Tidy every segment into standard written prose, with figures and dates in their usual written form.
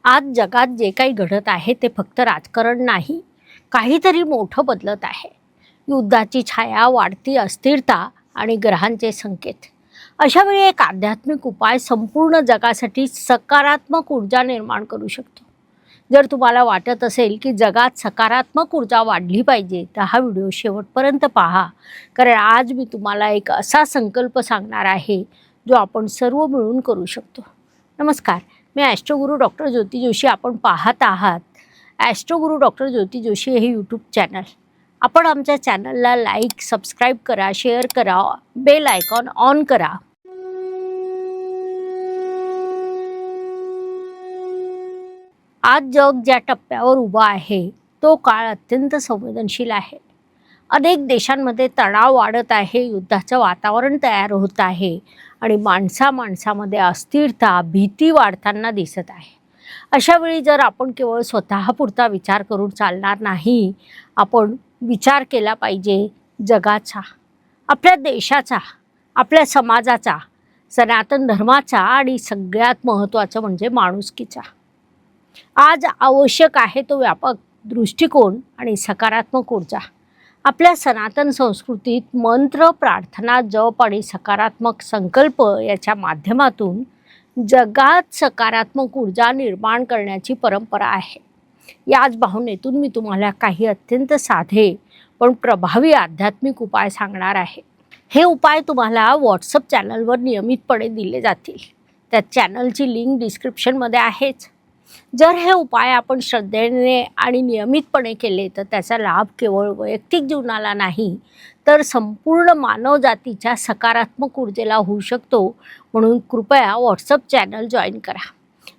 आज जगात जे काही घडत आहे ते फक्त राजकारण नाही, काहीतरी मोठं बदलत आहे. युद्धाची छाया, वाढती अस्थिरता आणि ग्रहांचे संकेत. अशा वेळी एक आध्यात्मिक उपाय संपूर्ण जगासाठी सकारात्मक ऊर्जा निर्माण करू शकतो. जर तुम्हाला वाटत असेल की जगात सकारात्मक ऊर्जा वाढली पाहिजे तर हा व्हिडिओ शेवटपर्यंत पहा, कारण आज मी तुम्हाला एक असा संकल्प सांगणार आहे जो आपण सर्व मिळून करू शकतो. नमस्कार, मी ॲस्ट्रोगुरू डॉक्टर ज्योती जोशी. आपण पाहत आहात ॲस्ट्रोगुरू डॉक्टर ज्योती जोशी हे यूट्यूब चॅनल. आपण आमच्या चॅनलला लाईक, सबस्क्राईब करा, शेअर करा, बेल आयकॉन ऑन करा. आज जग ज्या टप्प्यावर उभा आहे तो काळ अत्यंत संवेदनशील आहे. अनेक देशांमध्ये तणाव वाढत आहे, युद्धाचं वातावरण तयार होत आहे आणि माणसामध्ये अस्थिरता, भीती वाढताना दिसत आहे. अशा वेळी जर आपण केवळ स्वतःपुरता विचार करून चालणार नाही, आपण विचार केला पाहिजे जगाचा, आपल्या देशाचा, आपल्या समाजाचा, सनातन धर्माचा आणि सगळ्यात महत्त्वाचं म्हणजे माणुसकीचा. आज आवश्यक आहे तो व्यापक दृष्टिकोन आणि सकारात्मक ऊर्जा. आपल्या सनातन संस्कृतीत मंत्र, प्रार्थना, जप आणि सकारात्मक संकल्प याच्या माध्यमातून जगात सकारात्मक ऊर्जा निर्माण करण्याची परंपरा आहे. याच भावनेतून मी तुम्हाला काही अत्यंत साधे पण प्रभावी आध्यात्मिक उपाय सांगणार आहे. हे उपाय तुम्हाला व्हॉट्सअप चॅनलवर नियमितपणे दिले जातील. त्या चॅनलची लिंक डिस्क्रिप्शनमध्ये आहेच. जर हे उपाय आपण श्रद्धेने आणि नियमितपणे केले तर त्याचा लाभ केवळ वैयक्तिक जीवनाला नाही तर संपूर्ण मानवजातीच्या सकारात्मक ऊर्जेला होऊ शकतो. म्हणून कृपया व्हॉट्सअप चॅनल जॉईन करा.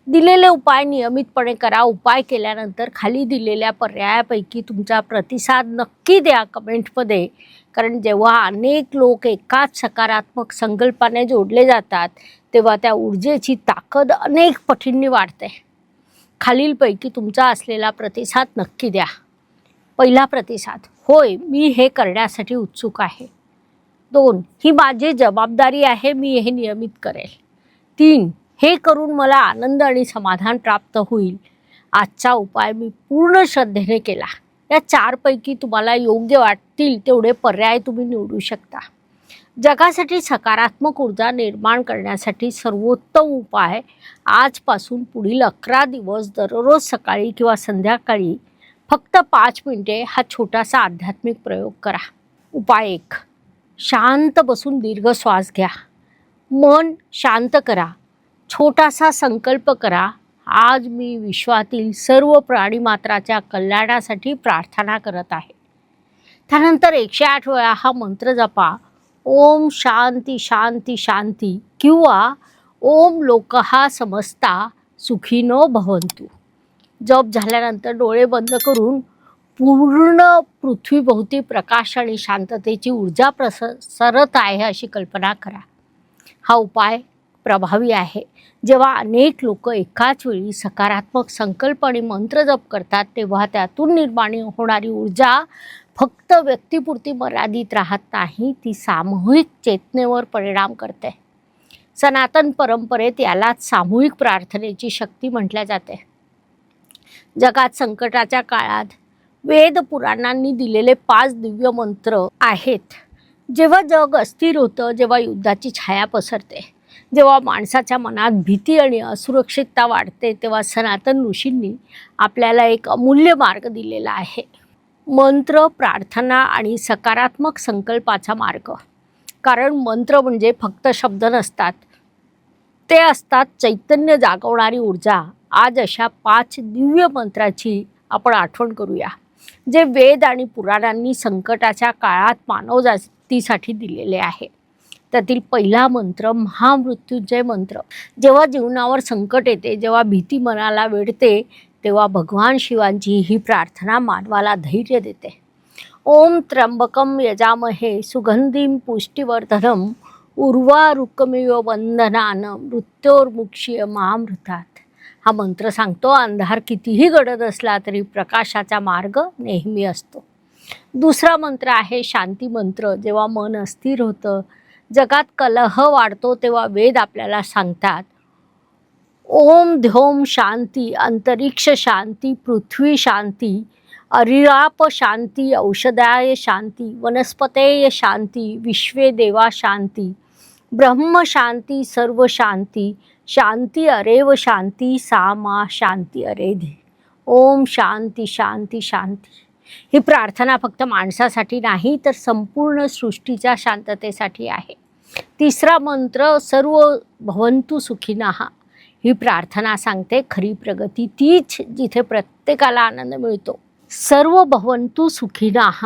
दिलेले उपाय नियमितपणे करा. उपाय केल्यानंतर खाली दिलेल्या पर्यायापैकी तुमचा प्रतिसाद नक्की द्या कमेंटमध्ये, कारण जेव्हा अनेक लोक एकाच सकारात्मक संकल्पाने जोडले जातात तेव्हा त्या ऊर्जेची ताकद अनेक पटींनी वाढते. खालीलपैकी तुमचा असलेला प्रतिसाद नक्की द्या. पहिला प्रतिसाद: होय, मी हे करण्यासाठी उत्सुक आहे. 2. ही माझी जबाबदारी आहे, मी हे नियमित करेल. 3. हे करून मला आनंद आणि समाधान प्राप्त होईल. आजचा उपाय मी पूर्ण श्रद्धेने केला. या 4 पैकी तुम्हाला योग्य वाटतील तेवढे पर्याय तुम्ही निवडू शकता. जगासाठी सकारात्मक ऊर्जा निर्माण करण्यासाठी सर्वोत्तम उपाय: आजपासून पुढील 11 दिवस दररोज सकाळी किंवा संध्याकाळी फक्त 5 मिनिटे हा छोटासा आध्यात्मिक प्रयोग करा. उपाय 1. शांत बसून दीर्घ श्वास घ्या. मन शांत करा. छोटासा संकल्प करा: आज मी विश्वातील सर्व प्राणीमात्राच्या कल्याणासाठी प्रार्थना करत आहे. त्यानंतर 108 वेळा हा मंत्र जपा: ओम शांती शांती शांती किंवा ओम लोकः समस्ता सुखिनो भवन्तु. जप झाल्यानंतर डोळे बंद करून पूर्ण पृथ्वीभोवती प्रकाश आणि शांततेची ऊर्जा प्रसरत आहे अशी कल्पना करा. हा उपाय प्रभावी आहे. जेव्हा अनेक लोक एकाच वेळी सकारात्मक संकल्प आणि मंत्र जप करतात तेव्हा त्यातून निर्माण होणारी ऊर्जा फक्त व्यक्तिपुरती मर्यादित राहत नाही, ती सामूहिक चेतनेवर परिणाम करते. सनातन परंपरेत यालाच सामूहिक प्रार्थनेची शक्ती म्हटल्या जाते. जगात संकटाच्या काळात वेद पुराणांनी दिलेले 5 दिव्य मंत्र आहेत. जेव्हा जग अस्थिर होतं, जेव्हा युद्धाची छाया पसरते, जेव्हा माणसाच्या मनात भीती आणि असुरक्षितता वाढते, तेव्हा सनातन ऋषींनी आपल्याला एक अमूल्य मार्ग दिलेला आहे: मंत्र, प्रार्थना आणि सकारात्मक संकल्पाचा मार्ग. कारण मंत्र म्हणजे फक्त शब्द नसतात, ते असतात चैतन्य जागवणारी ऊर्जा. आज अशा 5 दिव्य मंत्राची आपण आठवण करूया जे वेद आणि पुराणांनी संकटाच्या काळात मानवजातीसाठी दिलेले आहे. त्यातील पहिला मंत्र महामृत्युंजय मंत्र. जेव्हा जीवनावर संकट येते, जेव्हा भीती मनाला वेढते, तेव्हा भगवान शिवांची ही प्रार्थना मानवाला धैर्य देते. ओम त्र्यंबकम यजामहे सुगंधिं पुष्टिवर्धनम उर्वारुकमिव बंधनान मृत्योर्मुक्षीय मामृतात. हा मंत्र सांगतो, अंधार कितीही गडद असला तरी प्रकाशाचा मार्ग नेहमी असतो. दुसरा मंत्र आहे शांती मंत्र. जेव्हा मन अस्थिर होतं, जगात कलह वाढतो, तेव्हा वेद आपल्याला सांगतात: ओम ध्योम शांती, अंतरिक्ष शांती, पृथ्वी शांती, अरिराप शांती, औषधाय शांती, वनस्पतेय शांती, विश्वे देवा शांती, ब्रह्म शांती, सर्व शांती, शांती अरेव शांती, सामा शांती अरेधी. ओम शांती शांती शांती. ही प्रार्थना फक्त माणसासाठी नाही तर संपूर्ण सृष्टीच्या शांततेसाठी आहे. तिसरा मंत्र सर्व भवन्तु सुखिनः. ही प्रार्थना सांगते खरी प्रगती तीच जिथे प्रत्येकाला आनंद मिळतो. सर्व भवन्तु सुखिनः,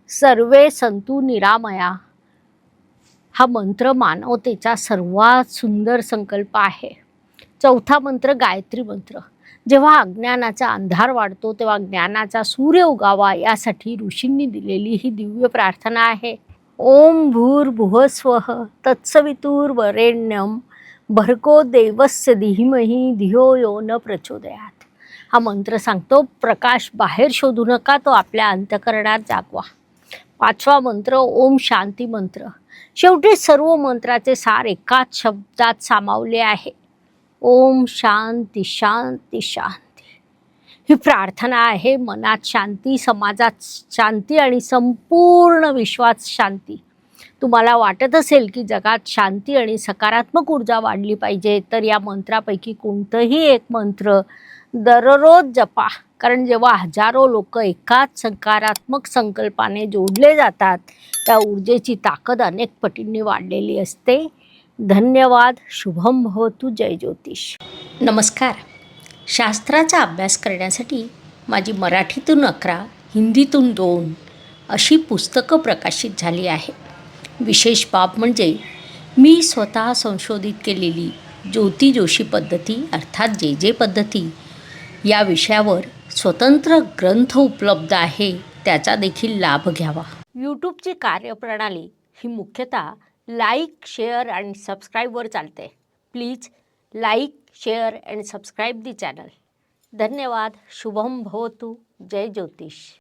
सर्वे संतु निरामया. हा मंत्र मानवतेचा सर्वात सुंदर संकल्प आहे. चौथा मंत्र गायत्री मंत्र. जेव्हा अज्ञानाचा अंधार वाढतो तेव्हा ज्ञानाचा सूर्य उगावा यासाठी ऋषींनी दिलेली ही दिव्य प्रार्थना आहे. ओम भूर्भुवः स्वः तत्सवितुर्वरेण्यं भर्गो देवस्य धीमहि धियो यो न प्रचोदयात. हा मंत्र सांगतो प्रकाश बाहेर शोधू नका, तो आपल्या अंतःकरणात जागवा. पाचवा मंत्र ओम शांती मंत्र. शेवटी सर्व मंत्राचे सार एकाच शब्दात सामावले आहे. ओम शांती शांती शांती. ही प्रार्थना आहे मनात शांती, समाजात शांती आणि संपूर्ण विश्वात शांती. तुम्हाला वाटत असेल की जगात शांती आणि सकारात्मक ऊर्जा वाढली पाहिजे तर या मंत्रापैकी कोणतंही एक मंत्र दररोज जपा. कारण जेव्हा हजारो लोक एकाच सकारात्मक संकल्पाने जोडले जातात त्या ऊर्जेची ताकद अनेक पटींनी वाढलेली असते. धन्यवाद. शुभम भवतु. जय ज्योतिष. नमस्कार. शास्त्राचा अभ्यास करण्यासाठी माझी मराठीतून 11, हिंदीतून 2 अशी पुस्तकं प्रकाशित झाली आहे. विशेष बाब म्हणजे मी स्वतः संशोधित केलेली ज्योती जोशी पद्धती अर्थात जे पद्धती या विषयावर स्वतंत्र ग्रंथ उपलब्ध आहे, त्याचा देखील लाभ घ्यावा. यूट्यूबची कार्यप्रणाली ही मुख्यतः लाईक, शेअर आणि सबस्क्राईबवर चालते. Please like, share and subscribe the channel. धन्यवाद. शुभम भवतु. जय ज्योतिष.